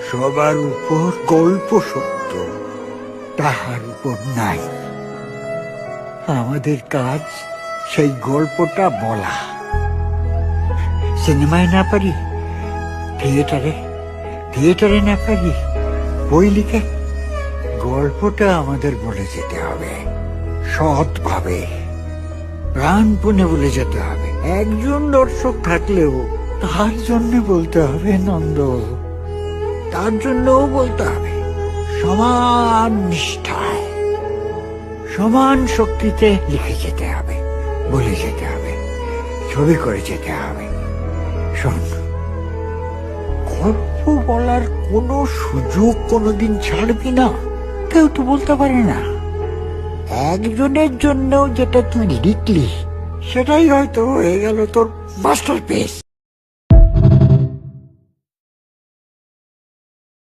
সবার উপর গল্প সত্য, তাহার উপর নাই। আমাদের কাজ সেই গল্পটা বলা। সিনেমায় না পারি, থিয়েটারে না পারি, বই লিখে গল্পটা আমাদের বলে যেতে হবে, সৎভাবে প্রাণপণে বলে যেতে হবে। একজন দর্শক থাকলেও তার জন্য বলতে হবে নন্দ, তার জন্যও বলতে হবে সমান নিষ্ঠায়, সমান শক্তিতে লিখে যেতে হবে, বলে যেতে হবে, ছবি করে যেতে হবে। শোন, গল্প বলার কোনো সুযোগ কোনোদিন ছাড়বি না। কেউ তো বলতে পারে না। একজনের জন্য যেটা তুই লিখলি সেটাই হয়তো হয়ে গেল তোর মাস্টারপিস।